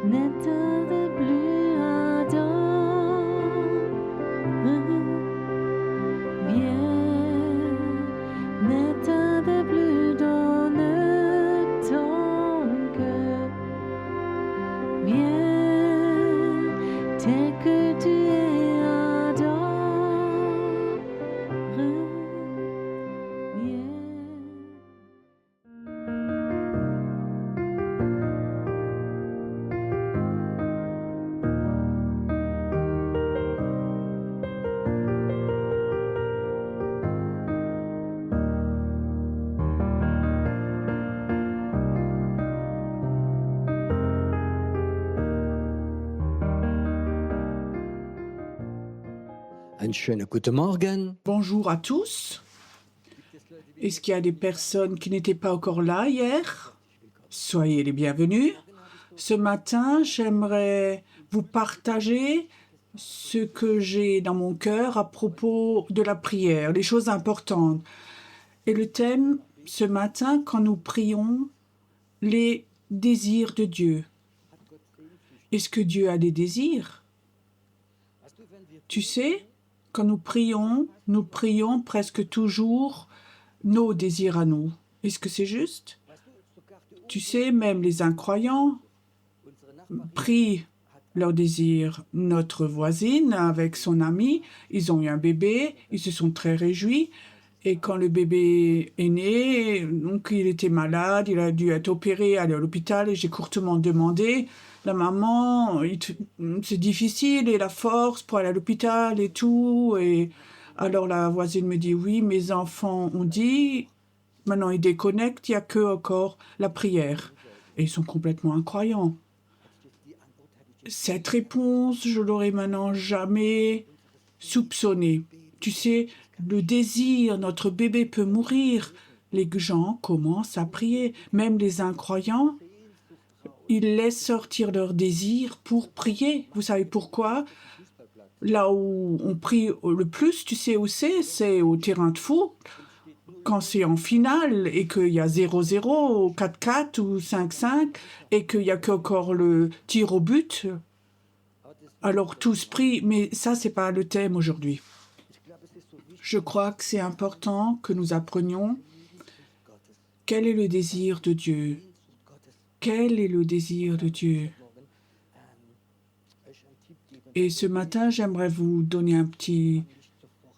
N'état de plus ardent, viens, n'état de plus dans ton cœur, viens, tel que tu es ardent, viens. Einen schönen guten Morgen. Bonjour à tous. Est-ce qu'il y a des personnes qui n'étaient pas encore là hier? Soyez les bienvenus. Ce matin, j'aimerais vous partager ce que j'ai dans mon cœur à propos de la prière, les choses importantes. Et le thème, ce matin, quand nous prions, les désirs de Dieu. Est-ce que Dieu a des désirs? Tu sais, quand nous prions presque toujours nos désirs à nous. Est-ce que c'est juste? Tu sais, même les incroyants prient leurs désirs. Notre voisine, avec son ami, ils ont eu un bébé, ils se sont très réjouis. Et quand le bébé est né, donc il était malade, il a dû être opéré, aller à l'hôpital, et j'ai courtement demandé, la maman, c'est difficile, et la force pour aller à l'hôpital et tout. Et alors la voisine me dit, oui, mes enfants ont dit, maintenant ils déconnectent, il n'y a que encore la prière. Et ils sont complètement incroyants. Cette réponse, je l'aurais maintenant jamais soupçonnée. Tu sais, le désir, notre bébé peut mourir. Les gens commencent à prier. Même les incroyants, ils laissent sortir leur désir pour prier. Vous savez pourquoi? Là où on prie le plus, tu sais où c'est au terrain de foot. Quand c'est en finale et qu'il y a 0-0, 4-4 ou 5-5 et qu'il n'y a qu'encore le tir au but, alors tous prient. Mais ça, c'est pas le thème aujourd'hui. Je crois que c'est important que nous apprenions quel est le désir de Dieu. Quel est le désir de Dieu? Et ce matin, j'aimerais vous donner un petit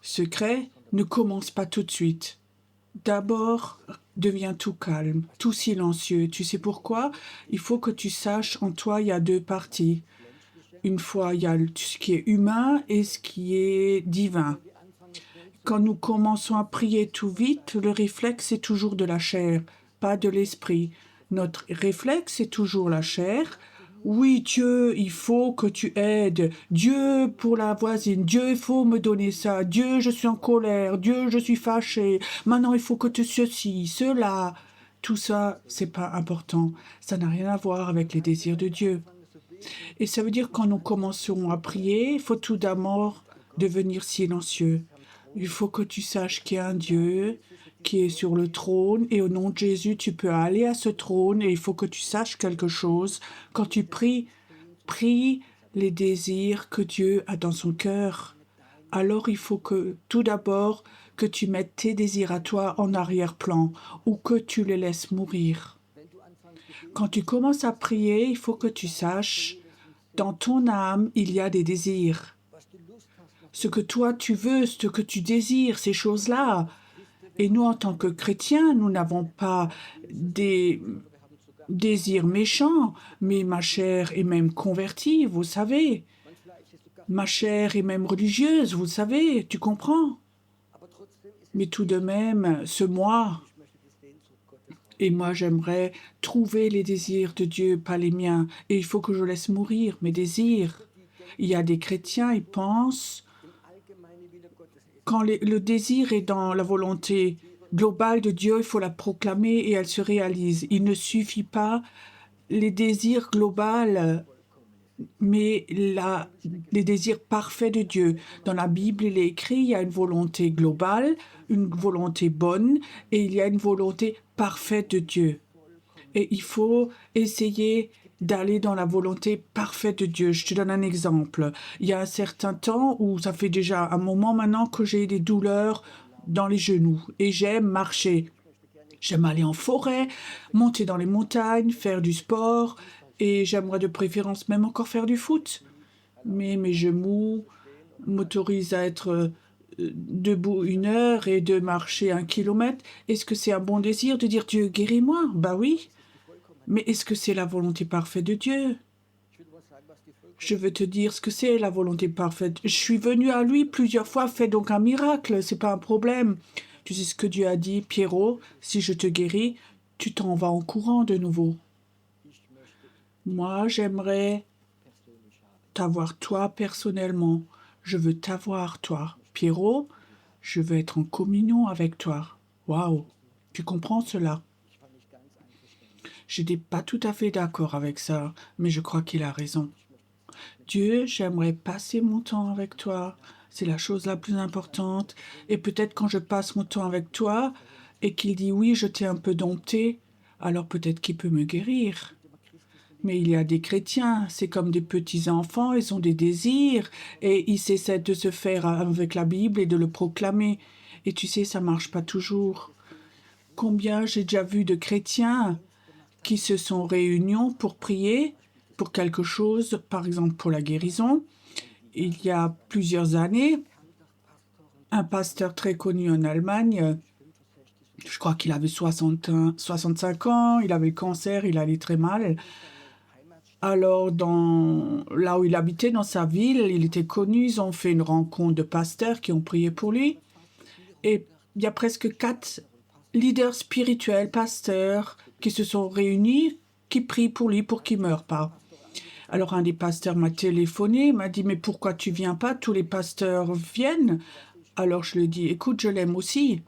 secret. Ne commence pas tout de suite. D'abord, deviens tout calme, tout silencieux. Tu sais pourquoi? Il faut que tu saches, en toi, il y a deux parties. Une fois, il y a ce qui est humain et ce qui est divin. Quand nous commençons à prier tout vite, le réflexe est toujours de la chair, pas de l'esprit. Notre réflexe est toujours la chair. Oui, Dieu, il faut que tu aides. Dieu, pour la voisine. Dieu, il faut me donner ça. Dieu, je suis en colère. Dieu, je suis fâché. Maintenant, il faut que tu ceci, cela. Tout ça, c'est pas important. Ça n'a rien à voir avec les désirs de Dieu. Et ça veut dire quand nous commençons à prier, il faut tout d'abord devenir silencieux. Il faut que tu saches qu'il y a un Dieu qui est sur le trône et au nom de Jésus, tu peux aller à ce trône et il faut que tu saches quelque chose. Quand tu pries, prie les désirs que Dieu a dans son cœur. Alors il faut que tout d'abord que tu mettes tes désirs à toi en arrière-plan ou que tu les laisses mourir. Quand tu commences à prier, il faut que tu saches, dans ton âme, il y a des désirs. Ce que toi tu veux, ce que tu désires, ces choses-là. Et nous, en tant que chrétiens, nous n'avons pas des désirs méchants, mais ma chair est même convertie, vous savez. Ma chair est même religieuse, vous savez, tu comprends? Mais tout de même, ce moi, et moi j'aimerais trouver les désirs de Dieu, pas les miens, et il faut que je laisse mourir mes désirs. Il y a des chrétiens, ils pensent quand le désir est dans la volonté globale de Dieu, il faut la proclamer et elle se réalise. Il ne suffit pas les désirs globaux, mais les désirs parfaits de Dieu. Dans la Bible, il est écrit, il y a une volonté globale, une volonté bonne, et il y a une volonté parfaite de Dieu. Et il faut essayer d'aller dans la volonté parfaite de Dieu. Je te donne un exemple. Il y a un certain temps où ça fait déjà un moment maintenant que j'ai des douleurs dans les genoux et j'aime marcher. J'aime aller en forêt, monter dans les montagnes, faire du sport et j'aimerais de préférence même encore faire du foot. Mais mes genoux m'autorisent à être debout 1 heure et de marcher 1 kilomètre. Est-ce que c'est un bon désir de dire Dieu guéris-moi? Bah oui. Mais est-ce que c'est la volonté parfaite de Dieu? Je veux te dire ce que c'est la volonté parfaite. Je suis venu à lui plusieurs fois, fais donc un miracle, c'est pas un problème. Tu sais ce que Dieu a dit, Pierrot, si je te guéris, tu t'en vas en courant de nouveau. Moi, j'aimerais t'avoir toi personnellement. Je veux t'avoir toi. Pierrot, je veux être en communion avec toi. Waouh, tu comprends cela? Je n'étais pas tout à fait d'accord avec ça, mais je crois qu'il a raison. Dieu, j'aimerais passer mon temps avec toi. C'est la chose la plus importante. Et peut-être quand je passe mon temps avec toi et qu'il dit oui, je t'ai un peu dompté, alors peut-être qu'il peut me guérir. Mais il y a des chrétiens, c'est comme des petits-enfants, ils ont des désirs et ils essaient de se faire avec la Bible et de le proclamer. Et tu sais, ça marche pas toujours. Combien j'ai déjà vu de chrétiens qui se sont réunis pour prier pour quelque chose, par exemple pour la guérison. Il y a plusieurs années, un pasteur très connu en Allemagne, je crois qu'il avait 65 ans, il avait le cancer, il allait très mal. Alors, là où il habitait, dans sa ville, il était connu, ils ont fait une rencontre de pasteurs qui ont prié pour lui. Et il y a presque 4 leaders spirituels, pasteurs, qui se sont réunis, qui prient pour lui, pour qu'il ne meure pas. Alors un des pasteurs m'a téléphoné, m'a dit « Mais pourquoi tu viens pas? Tous les pasteurs viennent. » Alors je lui ai dit « Écoute, je l'aime aussi. »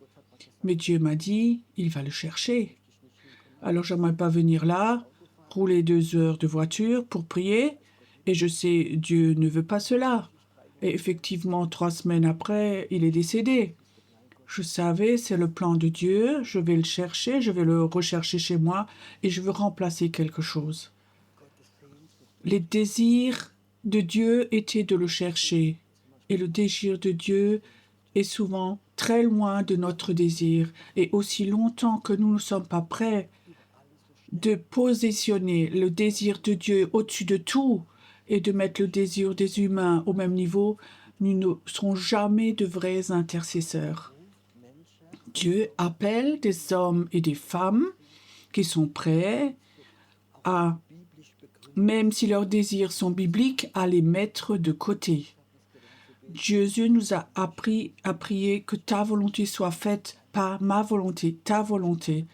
Mais Dieu m'a dit « Il va le chercher. » Alors j'aimerais pas venir là, rouler 2 heures de voiture pour prier. Et je sais, Dieu ne veut pas cela. Et effectivement, 3 semaines après, il est décédé. Je savais, c'est le plan de Dieu, je vais le chercher, je vais le rechercher chez moi et je veux remplacer quelque chose. Les désirs de Dieu étaient de le chercher et le désir de Dieu est souvent très loin de notre désir. Et aussi longtemps que nous ne sommes pas prêts de positionner le désir de Dieu au-dessus de tout et de mettre le désir des humains au même niveau, nous ne serons jamais de vrais intercesseurs. Dieu appelle des hommes et des femmes qui sont prêts à, même si leurs désirs sont bibliques, à les mettre de côté. Jésus nous a appris à prier que ta volonté soit faite, pas ma volonté, ta volonté.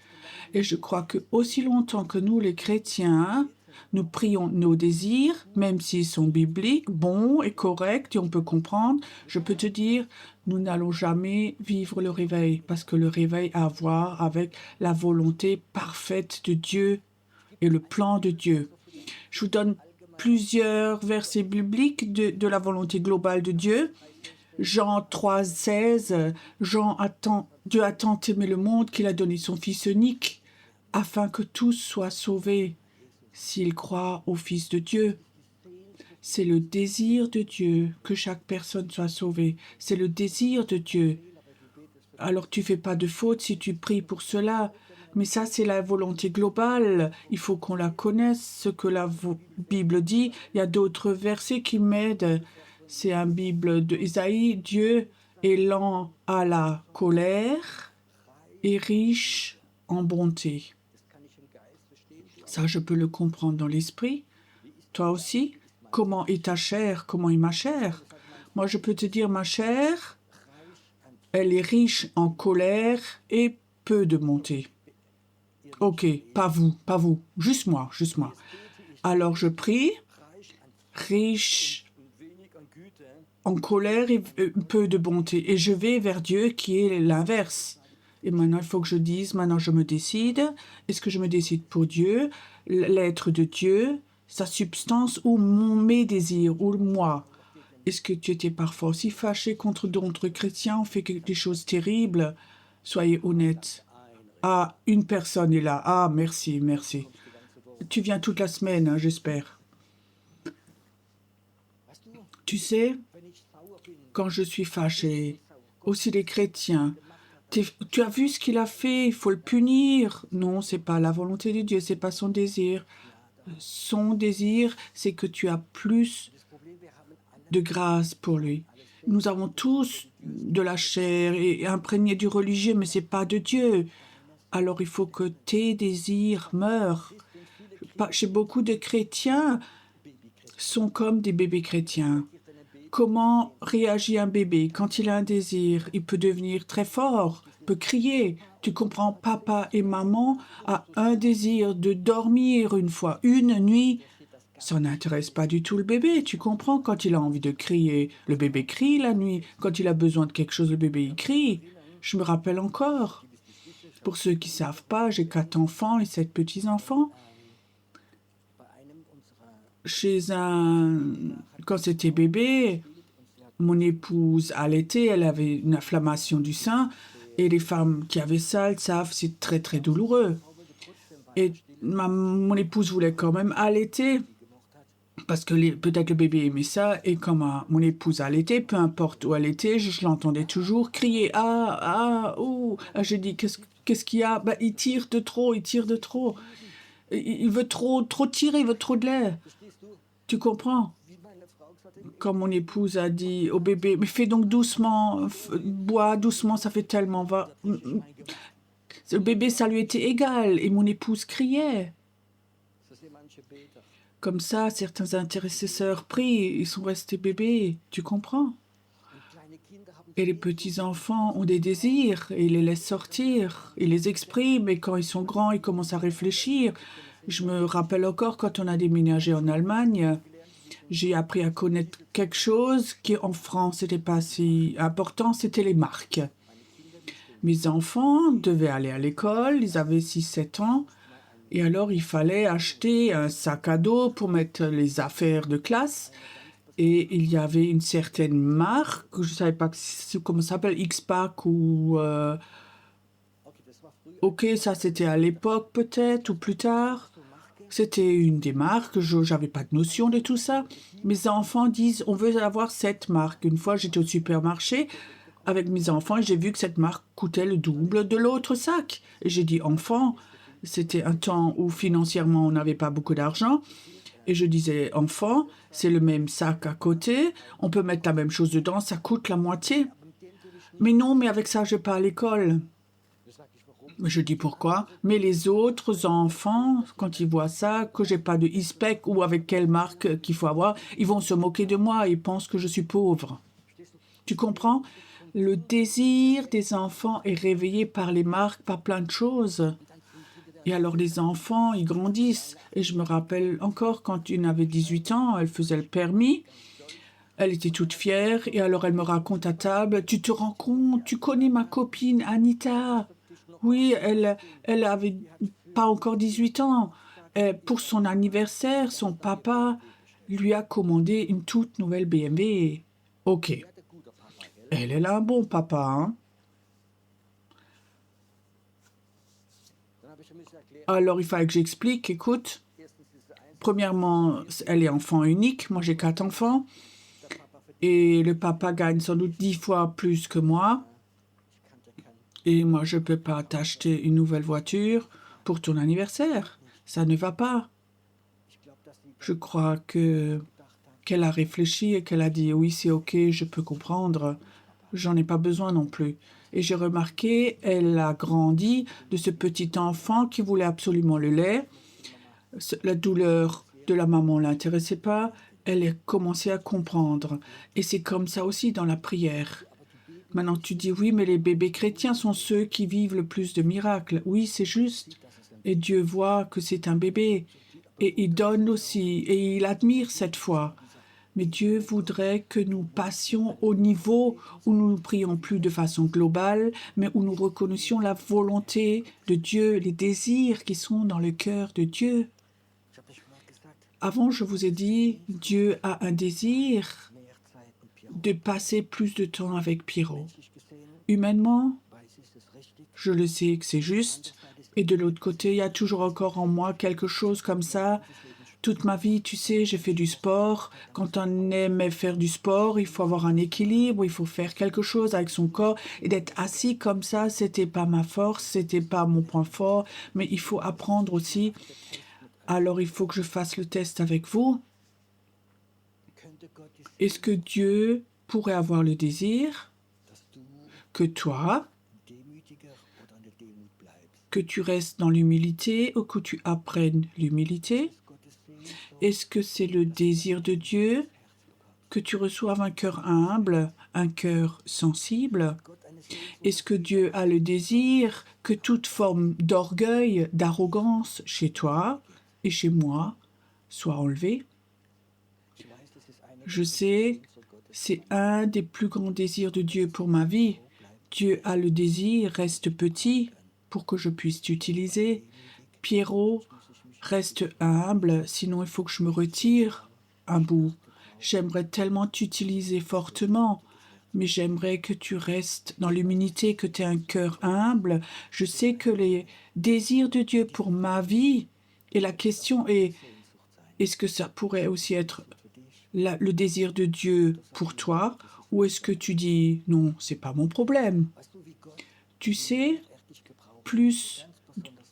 Et je crois que aussi longtemps que nous, les chrétiens, nous prions nos désirs, même s'ils sont bibliques, bons et corrects, et on peut comprendre, je peux te dire, nous n'allons jamais vivre le réveil, parce que le réveil a à voir avec la volonté parfaite de Dieu et le plan de Dieu. Je vous donne plusieurs versets bibliques de la volonté globale de Dieu. Jean 3,16, Dieu a tant aimé le monde qu'il a donné son Fils unique, afin que tous soient sauvés s'ils croient au Fils de Dieu. C'est le désir de Dieu que chaque personne soit sauvée. C'est le désir de Dieu. Alors tu fais pas de faute si tu pries pour cela. Mais ça, c'est la volonté globale. Il faut qu'on la connaisse, ce que la Bible dit. Il y a d'autres versets qui m'aident. C'est un Bible d'Ésaïe. Dieu est lent à la colère et riche en bonté. Ça, je peux le comprendre dans l'esprit. Toi aussi, comment est ta chair? Comment est ma chair? Moi, je peux te dire, ma chair, elle est riche en colère et peu de bonté. Ok, pas vous, juste moi. Alors je prie, riche en colère et peu de bonté. Et je vais vers Dieu qui est l'inverse. Et maintenant, il faut que je dise, maintenant je me décide. Est-ce que je me décide pour Dieu, l'être de Dieu, sa substance ou mes désirs, ou moi? Est-ce que tu étais parfois aussi fâché contre d'autres chrétiens? On fait des choses terribles. Soyez honnêtes. Ah, une personne est là. Ah, merci, merci. Tu viens toute la semaine, hein, j'espère. Tu sais, quand je suis fâché, aussi les chrétiens, tu as vu ce qu'il a fait, il faut le punir. Non, c'est pas la volonté de Dieu, c'est pas son désir. Son désir, c'est que tu as plus de grâce pour lui. Nous avons tous de la chair et imprégné du religieux, mais c'est pas de Dieu. Alors il faut que tes désirs meurent. Chez beaucoup de chrétiens sont comme des bébés chrétiens. Comment réagit un bébé quand il a un désir? Il peut devenir très fort, il peut crier. Tu comprends, papa et maman a un désir de dormir une nuit. Ça n'intéresse pas du tout le bébé, tu comprends, quand il a envie de crier. Le bébé crie la nuit. Quand il a besoin de quelque chose, le bébé il crie. Je me rappelle encore. Pour ceux qui ne savent pas, j'ai 4 enfants et 7 petits-enfants. Quand c'était bébé, mon épouse allaitait, elle avait une inflammation du sein. Et les femmes qui avaient ça, elles savent, c'est très très douloureux. Et mon épouse voulait quand même allaiter. Parce que peut-être le bébé aimait ça, et comme mon épouse allaitait, peu importe où elle était, je l'entendais toujours crier « Ah, ah, ouh !» Je dis « Qu'est-ce qu'il y a ?» Il tire de trop, il tire de trop. Il veut trop tirer, il veut trop de lait. Tu comprends? Comme mon épouse a dit au bébé « Mais fais donc doucement, bois doucement, ça fait tellement... va. » Le bébé, ça lui était égal, et mon épouse criait. Comme ça, certains intercesseurs prient, ils sont restés bébés, tu comprends? Et les petits-enfants ont des désirs, et ils les laissent sortir, ils les expriment, et quand ils sont grands, ils commencent à réfléchir. Je me rappelle encore quand on a déménagé en Allemagne, j'ai appris à connaître quelque chose qui en France n'était pas si important, c'était les marques. Mes enfants devaient aller à l'école, ils avaient 6-7 ans, et alors il fallait acheter un sac à dos pour mettre les affaires de classe. Et il y avait une certaine marque, je ne savais pas comment ça s'appelle, X-Pac ou... Ok, ça c'était à l'époque peut-être, ou plus tard. C'était une des marques, je n'avais pas de notion de tout ça. Mes enfants disent, on veut avoir cette marque. Une fois, j'étais au supermarché avec mes enfants et j'ai vu que cette marque coûtait le double de l'autre sac. Et j'ai dit, enfant, c'était un temps où financièrement on n'avait pas beaucoup d'argent. Et je disais, enfant, c'est le même sac à côté, on peut mettre la même chose dedans, ça coûte la moitié. Mais non, mais avec ça, je vais pas à l'école. Je dis pourquoi? Mais les autres enfants, quand ils voient ça, que j'ai pas de e-spec ou avec quelle marque qu'il faut avoir, ils vont se moquer de moi, ils pensent que je suis pauvre. Tu comprends? Le désir des enfants est réveillé par les marques, par plein de choses. Et alors les enfants, ils grandissent. Et je me rappelle encore quand une avait 18 ans, elle faisait le permis. Elle était toute fière. Et alors elle me raconte à table, tu te rends compte, tu connais ma copine Anita. Oui, elle avait pas encore 18 ans. Pour son anniversaire, son papa lui a commandé une toute nouvelle BMW. Ok. Elle a un bon papa, hein. Alors, il fallait que j'explique, écoute, premièrement, elle est enfant unique, moi j'ai 4 enfants, et le papa gagne sans doute 10 fois plus que moi, et moi je ne peux pas t'acheter une nouvelle voiture pour ton anniversaire, ça ne va pas. Je crois qu'elle a réfléchi et qu'elle a dit, oui, c'est ok, je peux comprendre, j'en ai pas besoin non plus. Et j'ai remarqué, elle a grandi de ce petit enfant qui voulait absolument le lait. La douleur de la maman ne l'intéressait pas. Elle a commencé à comprendre. Et c'est comme ça aussi dans la prière. Maintenant, tu dis, oui, mais les bébés chrétiens sont ceux qui vivent le plus de miracles. Oui, c'est juste. Et Dieu voit que c'est un bébé. Et il donne aussi. Et il admire cette foi. Mais Dieu voudrait que nous passions au niveau où nous ne prions plus de façon globale, mais où nous reconnaissions la volonté de Dieu, les désirs qui sont dans le cœur de Dieu. Avant, je vous ai dit, Dieu a un désir de passer plus de temps avec Pierrot. Humainement, je le sais que c'est juste. Et de l'autre côté, il y a toujours encore en moi quelque chose comme ça. Toute ma vie, tu sais, j'ai fait du sport. Quand on aime faire du sport, il faut avoir un équilibre, il faut faire quelque chose avec son corps. Et d'être assis comme ça, c'était pas ma force, c'était pas mon point fort. Mais il faut apprendre aussi. Alors, il faut que je fasse le test avec vous. Est-ce que Dieu pourrait avoir le désir que toi, que tu restes dans l'humilité ou que tu apprennes l'humilité? Est-ce que c'est le désir de Dieu que tu reçoives un cœur humble, un cœur sensible? Est-ce que Dieu a le désir que toute forme d'orgueil, d'arrogance chez toi et chez moi soit enlevée? Je sais, c'est un des plus grands désirs de Dieu pour ma vie. Dieu a le désir, reste petit pour que je puisse t'utiliser. Pierrot, reste humble, sinon il faut que je me retire un bout. J'aimerais tellement t'utiliser fortement, mais j'aimerais que tu restes dans l'humilité, que tu aies un cœur humble. Je sais que les désirs de Dieu pour ma vie, et la question est, est-ce que ça pourrait aussi être le désir de Dieu pour toi, ou est-ce que tu dis, non, c'est pas mon problème? Tu sais, plus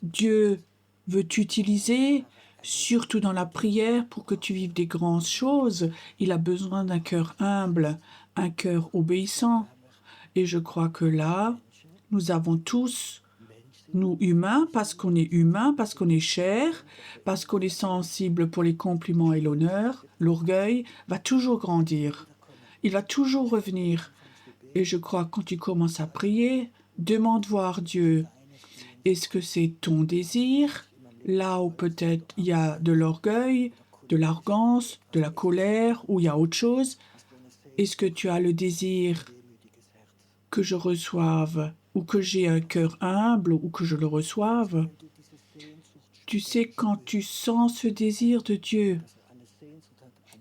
Dieu veut t'utiliser, surtout dans la prière, pour que tu vives des grandes choses. Il a besoin d'un cœur humble, un cœur obéissant. Et je crois que là, nous avons tous, nous humains, parce qu'on est chair, parce qu'on est sensible pour les compliments et l'honneur, l'orgueil va toujours grandir. Il va toujours revenir. Et je crois que quand tu commences à prier, demande voir Dieu. Est-ce que c'est ton désir, là où peut-être il y a de l'orgueil, de l'arrogance, de la colère, ou il y a autre chose? Est-ce que tu as le désir que je reçoive, ou que j'ai un cœur humble, ou que je le reçoive? Tu sais, quand tu sens ce désir de Dieu,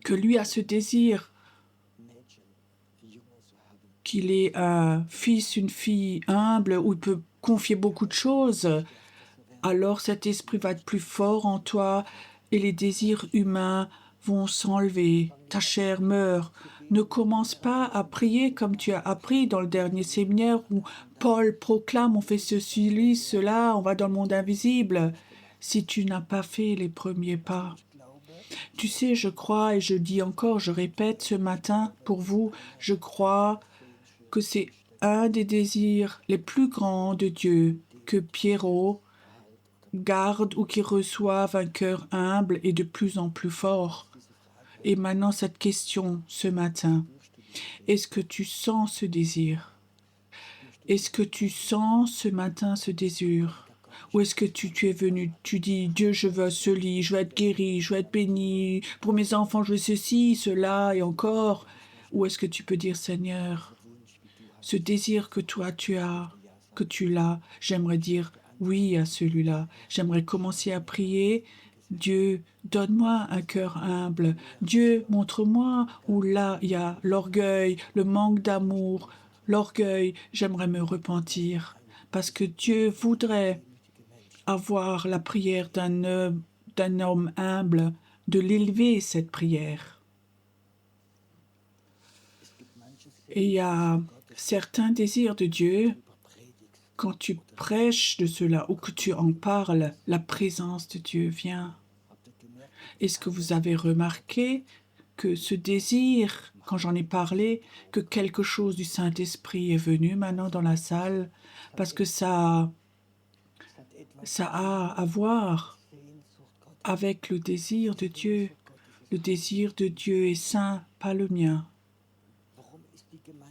que lui a ce désir, qu'il est un fils, une fille humble, où il peut confier beaucoup de choses, alors cet esprit va être plus fort en toi et les désirs humains vont s'enlever. Ta chair meurt. Ne commence pas à prier comme tu as appris dans le dernier séminaire où Paul proclame, on fait ceci, cela, on va dans le monde invisible. Si tu n'as pas fait les premiers pas. Tu sais, je crois, et je dis encore, je répète ce matin pour vous, je crois que c'est un des désirs les plus grands de Dieu, que Pierrot garde ou qui reçoive un cœur humble et de plus en plus fort. Et maintenant, cette question ce matin, est-ce que tu sens ce désir? Est-ce que tu sens ce matin ce désir? Ou est-ce que tu es venu, tu dis, Dieu, je veux ce lit, je veux être guéri, je veux être béni, pour mes enfants, je veux ceci, cela et encore? Ou est-ce que tu peux dire, Seigneur, ce désir que toi tu as, que tu l'as, j'aimerais dire oui à celui-là. J'aimerais commencer à prier. Dieu, donne-moi un cœur humble. Dieu, montre-moi où là il y a l'orgueil, le manque d'amour, l'orgueil. J'aimerais me repentir parce que Dieu voudrait avoir la prière d'un homme humble, de l'élever cette prière. Et il y a certains désirs de Dieu, quand tu prêches de cela ou que tu en parles, la présence de Dieu vient. Est-ce que vous avez remarqué que ce désir, quand j'en ai parlé, que quelque chose du Saint-Esprit est venu maintenant dans la salle, parce que ça a à voir avec le désir de Dieu. Le désir de Dieu est saint, pas le mien.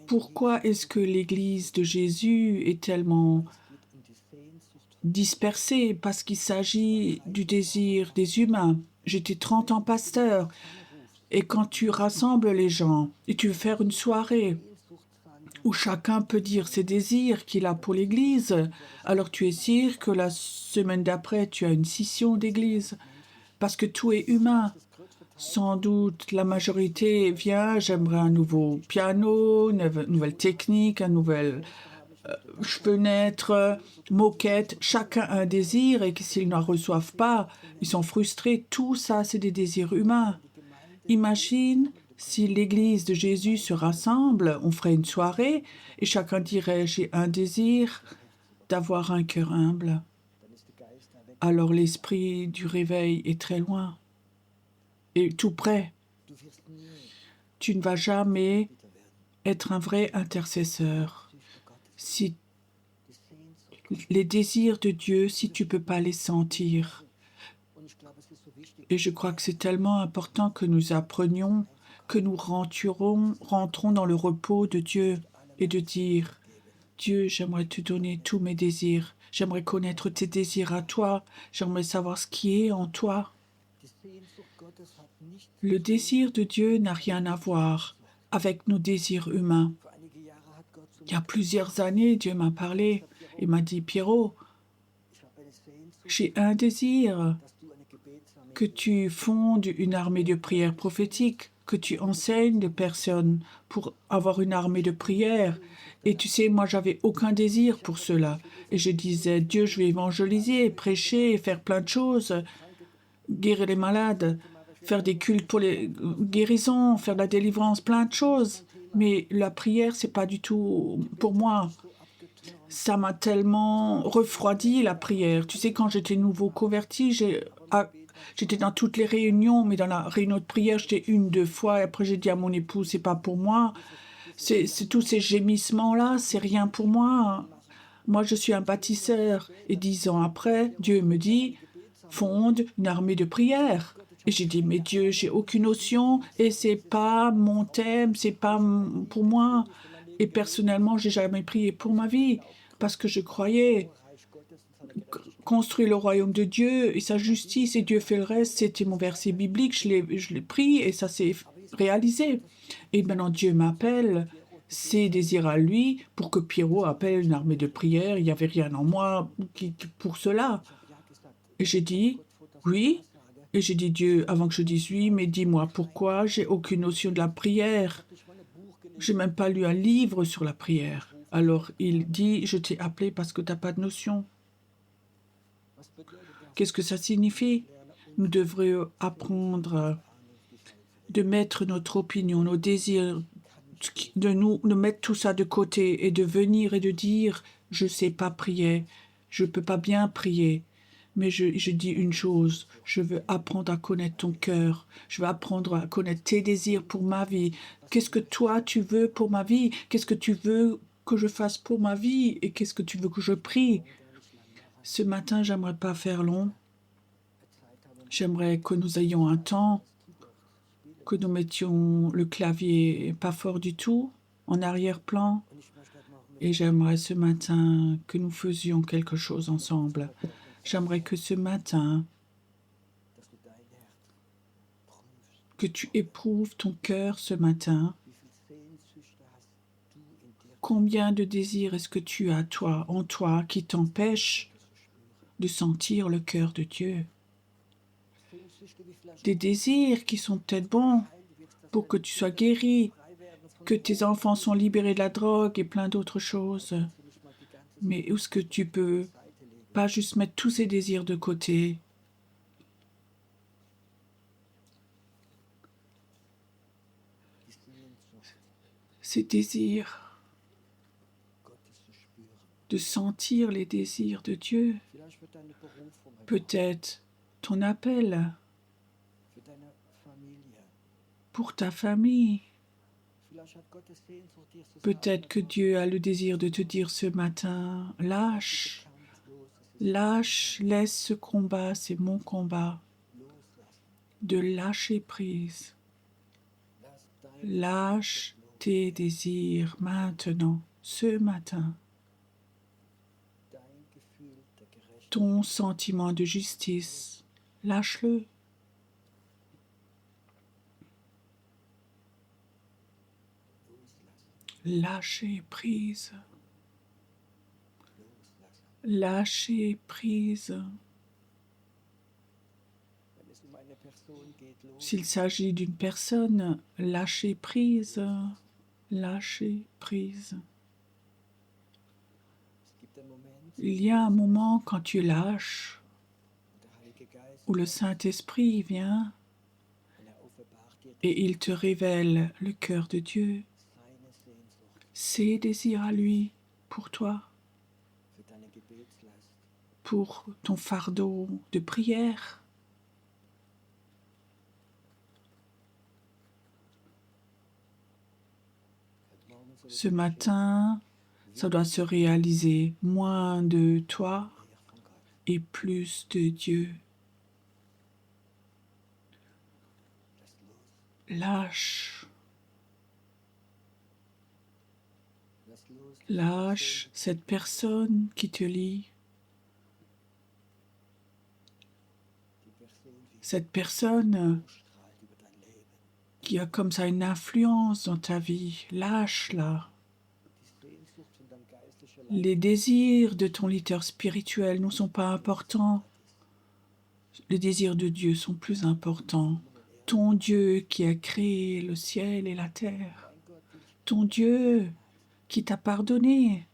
Pourquoi est-ce que l'Église de Jésus est tellement dispersée? Parce qu'il s'agit du désir des humains. J'étais 30 ans pasteur. Et quand tu rassembles les gens et tu veux faire une soirée où chacun peut dire ses désirs qu'il a pour l'Église, alors tu es sûr que la semaine d'après, tu as une scission d'Église. Parce que tout est humain. Sans doute, la majorité vient, j'aimerais un nouveau piano, une nouvelle technique, un nouvel fenêtres, moquettes, chacun a un désir et que s'ils n'en reçoivent pas, ils sont frustrés. Tout ça, c'est des désirs humains. Imagine si l'Église de Jésus se rassemble, on ferait une soirée et chacun dirait j'ai un désir d'avoir un cœur humble. Alors l'esprit du réveil est très loin et tout près. Tu ne vas jamais être un vrai intercesseur. Si les désirs de Dieu, si tu ne peux pas les sentir. Et je crois que c'est tellement important que nous apprenions, que nous rentrons dans le repos de Dieu et de dire, Dieu, j'aimerais te donner tous mes désirs. J'aimerais connaître tes désirs à toi. J'aimerais savoir ce qui est en toi. Le désir de Dieu n'a rien à voir avec nos désirs humains. Il y a plusieurs années, Dieu m'a parlé et m'a dit, Pierrot, j'ai un désir que tu fondes une armée de prière prophétique, que tu enseignes des personnes pour avoir une armée de prière. Et tu sais, moi, j'avais aucun désir pour cela. Et je disais, Dieu, je vais évangéliser, prêcher, faire plein de choses, guérir les malades, faire des cultes pour les guérisons, faire de la délivrance, plein de choses. Mais la prière, c'est pas du tout pour moi. Ça m'a tellement refroidi, la prière. Tu sais, quand j'étais nouveau converti, j'étais dans toutes les réunions, mais dans la réunion de prière, j'étais 1, 2 fois. Et après, j'ai dit à mon époux, c'est pas pour moi. C'est tous ces gémissements-là, c'est rien pour moi. Moi, je suis un bâtisseur. Et 10 ans après, Dieu me dit, fonde une armée de prière. Et j'ai dit, mais Dieu, j'ai aucune notion et c'est pas mon thème, c'est pas pour moi. Et personnellement, j'ai jamais prié pour ma vie parce que je croyais construire le royaume de Dieu et sa justice et Dieu fait le reste. C'était mon verset biblique, je l'ai pris et ça s'est réalisé. Et maintenant, Dieu m'appelle, ses désirs à lui, pour que Pierrot appelle une armée de prière. Il n'y avait rien en moi pour cela. Et j'ai dit, oui. Et j'ai dit, Dieu, avant que je dise oui, mais dis-moi pourquoi j'ai aucune notion de la prière. Je n'ai même pas lu un livre sur la prière. Alors il dit, je t'ai appelé parce que tu n'as pas de notion. Qu'est-ce que ça signifie? Nous devrions apprendre de mettre notre opinion, nos désirs, de mettre tout ça de côté et de venir et de dire, je ne sais pas prier, je ne peux pas bien prier. Mais je dis une chose, je veux apprendre à connaître ton cœur, je veux apprendre à connaître tes désirs pour ma vie. Qu'est-ce que toi tu veux pour ma vie? Qu'est-ce que tu veux que je fasse pour ma vie? Et qu'est-ce que tu veux que je prie? Ce matin, j'aimerais pas faire long. J'aimerais que nous ayons un temps, que nous mettions le clavier pas fort du tout, en arrière-plan. Et j'aimerais ce matin que nous faisions quelque chose ensemble. J'aimerais que ce matin, que tu éprouves ton cœur ce matin. Combien de désirs est-ce que tu as, toi, en toi, qui t'empêchent de sentir le cœur de Dieu? Des désirs qui sont peut-être bons pour que tu sois guéri, que tes enfants sont libérés de la drogue et plein d'autres choses. Mais est-ce que tu peux pas juste mettre tous ces désirs de côté? Ces désirs, de sentir les désirs de Dieu. Peut-être ton appel pour ta famille. Peut-être que Dieu a le désir de te dire ce matin, lâche, laisse ce combat, c'est mon combat. De lâcher prise. Lâche tes désirs maintenant, ce matin. Ton sentiment de justice, lâche-le. Lâcher prise. Lâcher prise. S'il s'agit d'une personne, lâcher prise. Lâcher prise. Il y a un moment quand tu lâches, où le Saint-Esprit vient et il te révèle le cœur de Dieu, ses désirs à lui pour toi, pour ton fardeau de prière. Ce matin, ça doit se réaliser moins de toi et plus de Dieu. Lâche, lâche cette personne qui te lie, cette personne qui a comme ça une influence dans ta vie. Lâche-la. Les désirs de ton leader spirituel ne sont pas importants. Les désirs de Dieu sont plus importants. Ton Dieu qui a créé le ciel et la terre. Ton Dieu qui t'a pardonné.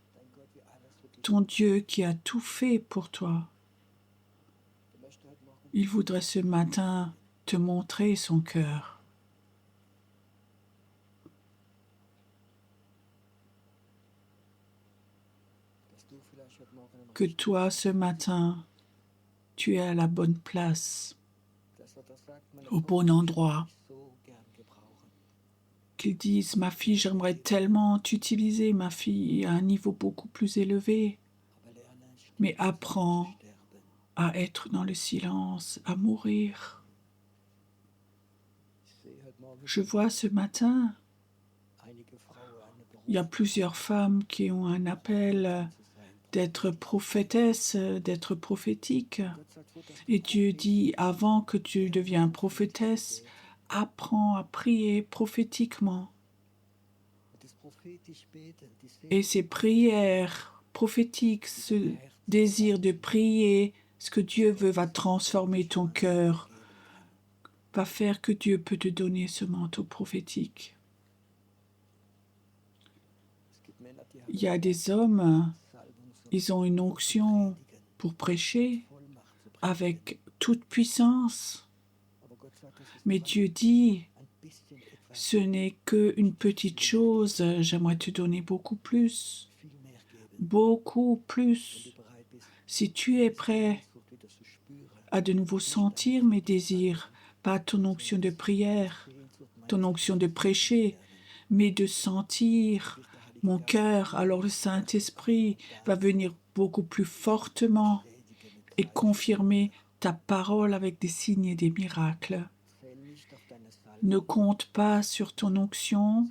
Ton Dieu qui a tout fait pour toi. Il voudrait ce matin te montrer son cœur. Que toi, ce matin, tu es à la bonne place, au bon endroit. Qu'ils disent, ma fille, j'aimerais tellement t'utiliser, ma fille, à un niveau beaucoup plus élevé. Mais apprends à être dans le silence, à mourir. Je vois ce matin, il y a plusieurs femmes qui ont un appel d'être prophétesse, d'être prophétique. Et Dieu dit, avant que tu deviennes prophétesse, apprends à prier prophétiquement. Et ces prières prophétiques, ce désir de prier, ce que Dieu veut va transformer ton cœur, va faire que Dieu peut te donner ce manteau prophétique. Il y a des hommes, ils ont une onction pour prêcher avec toute puissance. Mais Dieu dit, ce n'est qu'une petite chose, j'aimerais te donner beaucoup plus. Beaucoup plus. Si tu es prêt à de nouveau sentir mes désirs, pas ton onction de prière, ton onction de prêcher, mais de sentir mon cœur, alors le Saint-Esprit va venir beaucoup plus fortement et confirmer ta parole avec des signes et des miracles. Ne compte pas sur ton onction,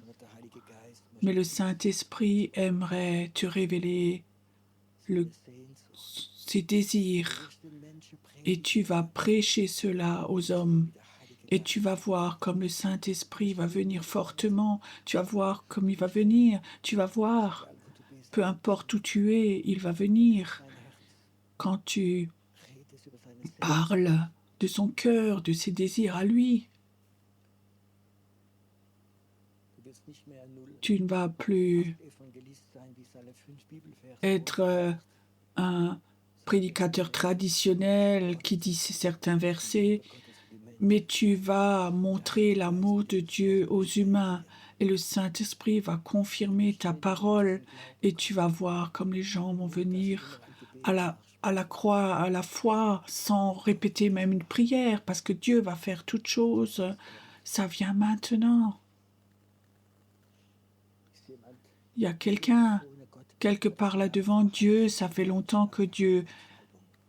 mais le Saint-Esprit aimerait te révéler ses désirs et tu vas prêcher cela aux hommes. Et tu vas voir comme le Saint-Esprit va venir fortement. Tu vas voir comme il va venir. Tu vas voir, peu importe où tu es, il va venir. Quand tu parles de son cœur, de ses désirs à lui, tu ne vas plus être un prédicateur traditionnel qui dit certains versets, mais tu vas montrer l'amour de Dieu aux humains et le Saint-Esprit va confirmer ta parole et tu vas voir comme les gens vont venir à la croix, à la foi, sans répéter même une prière, parce que Dieu va faire toutes choses. Ça vient maintenant. Il y a quelqu'un, quelque part là devant Dieu, ça fait longtemps que Dieu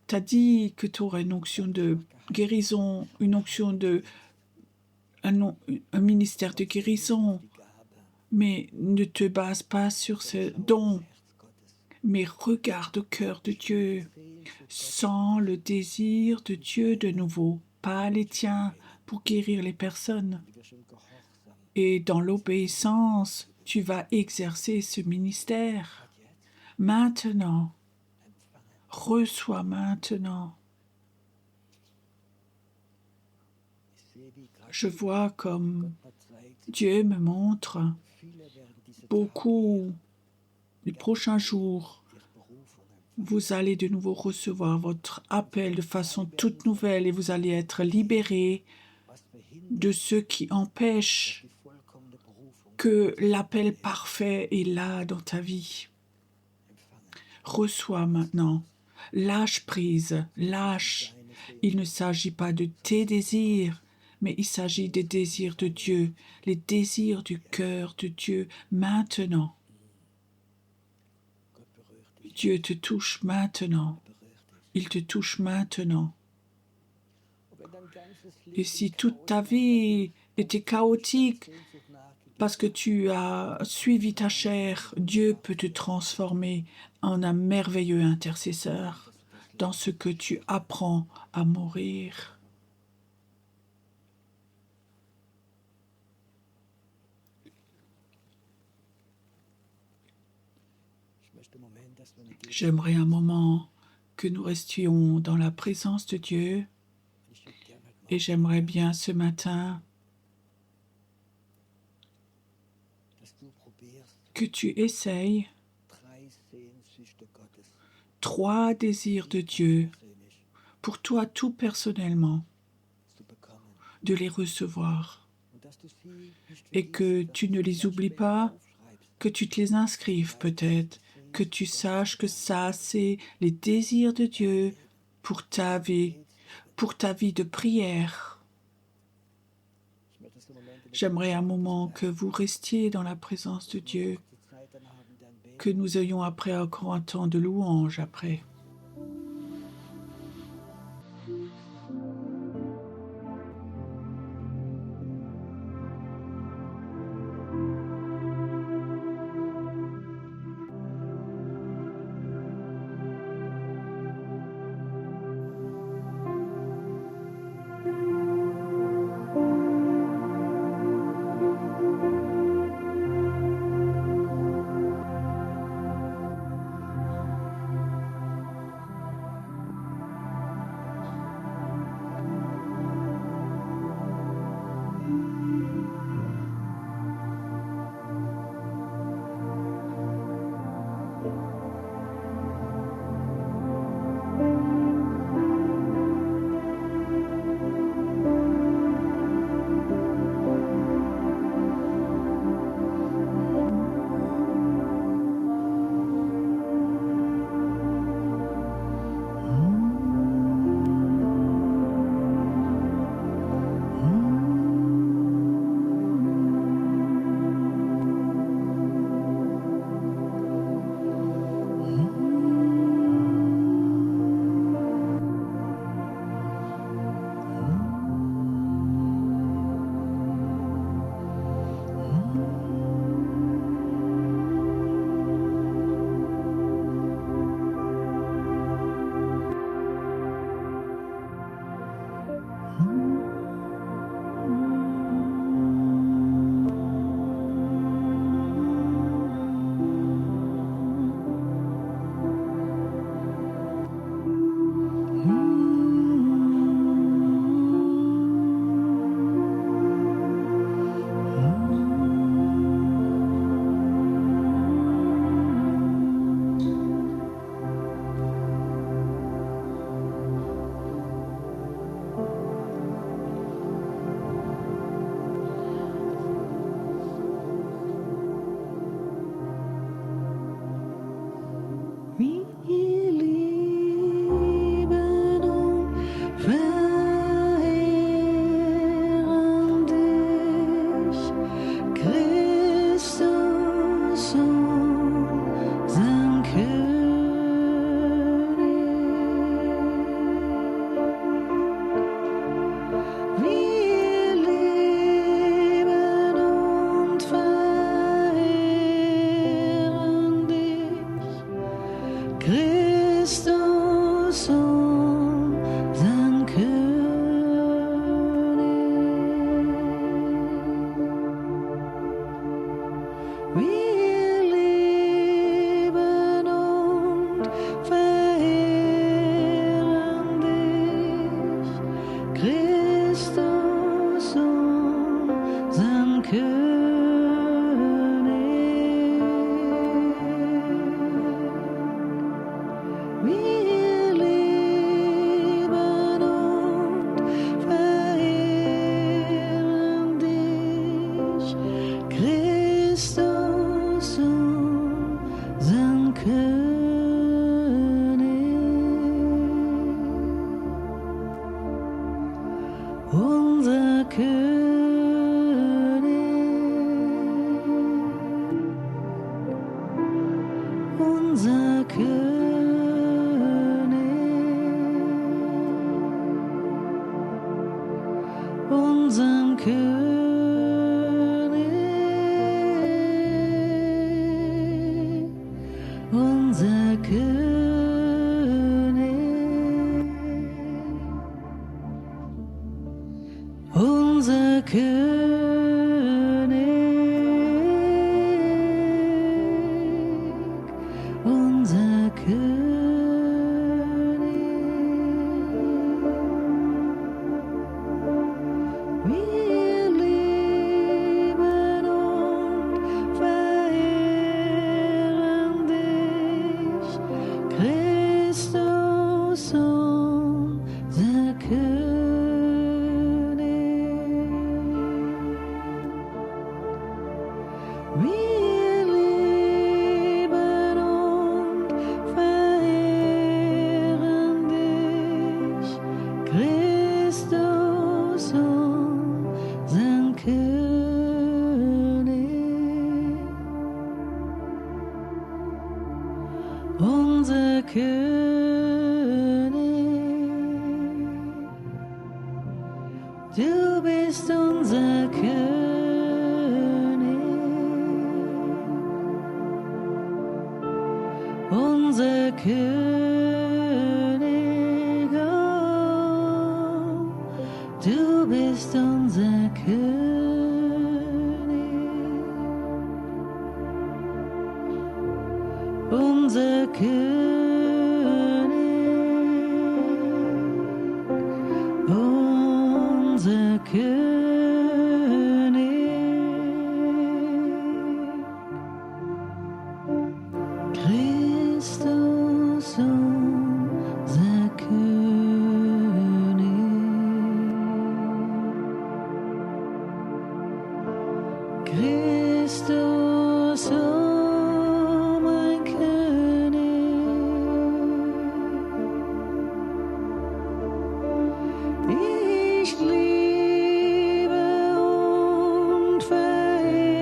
t'a dit que tu aurais une onction de guérison, une onction de un ministère de guérison, mais ne te base pas sur ce don, mais regarde au cœur de Dieu, sens le désir de Dieu de nouveau, pas les tiens, pour guérir les personnes. Et dans l'obéissance, tu vas exercer ce ministère. Maintenant, reçois maintenant. Je vois comme Dieu me montre beaucoup les prochains jours Vous allez de nouveau recevoir votre appel de façon toute nouvelle et vous allez être libéré de ce qui empêche que l'appel parfait est là dans ta vie. Reçois maintenant. Lâche prise, lâche. Il ne s'agit pas de tes désirs, mais il s'agit des désirs de Dieu, les désirs du cœur de Dieu maintenant. Dieu te touche maintenant. Il te touche maintenant. Et si toute ta vie était chaotique parce que tu as suivi ta chair, Dieu peut te transformer en un merveilleux intercesseur dans ce que tu apprends à mourir. J'aimerais un moment que nous restions dans la présence de Dieu et j'aimerais bien ce matin que tu essayes 3 désirs de Dieu pour toi tout personnellement, de les recevoir et que tu ne les oublies pas, que tu te les inscrives peut-être, que tu saches que ça, c'est les désirs de Dieu pour ta vie de prière. J'aimerais un moment que vous restiez dans la présence de Dieu, que nous ayons après encore un temps de louange après. unser König, unser König, unseren König, unser König, unser König, unser König. Wir lieben und verehren dich, Christus, unser König. Wir lieben und verehren dich, Christus, unseren König. Unser König, du bist unser König, unser König, oh, du bist unser König, unser König, unser König, Christus, unser König, Christus, oh mein König. Ich liebe und verehre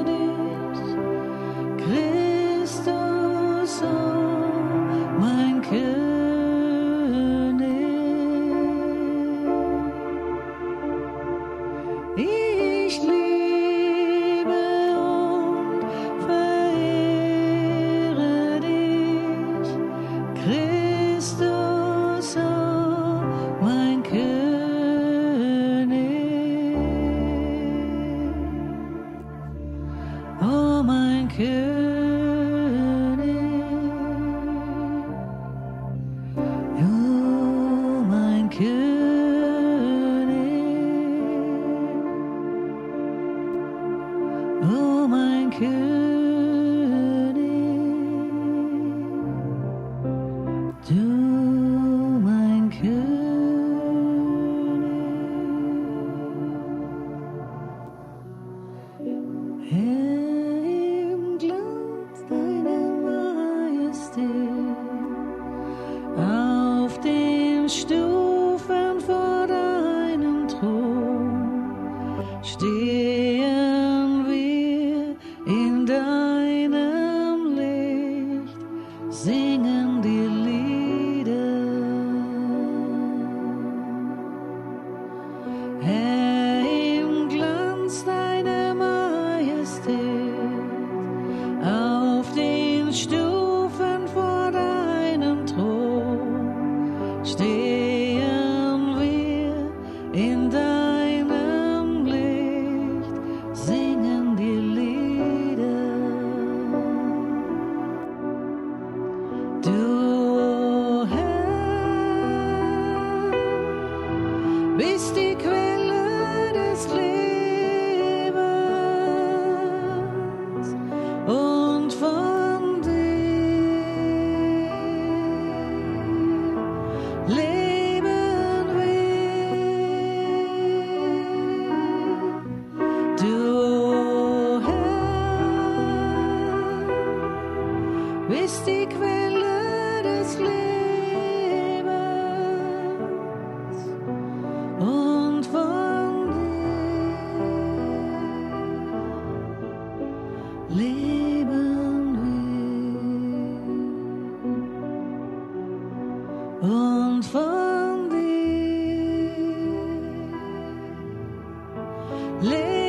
dich, Christus, oh mein König. Ich liebe und verehre dich, Christus, oh mein König, oh mein König, oh mein König, oh mein König, du mein König. Herr, im Glanz deiner Majestät, auf den Stufen vor deinem Thron, stehen wir in deinem Licht, singen die Lieder. Herr, im Glanz deiner Majestät, auf den Stufen vor deinem Thron, stehen wir in deinem Licht, singen die Lieder. Du, Herr, bist die Quelle des Lebens und von dir leben wir. Du, Herr, bist die Quelle des Lebens Les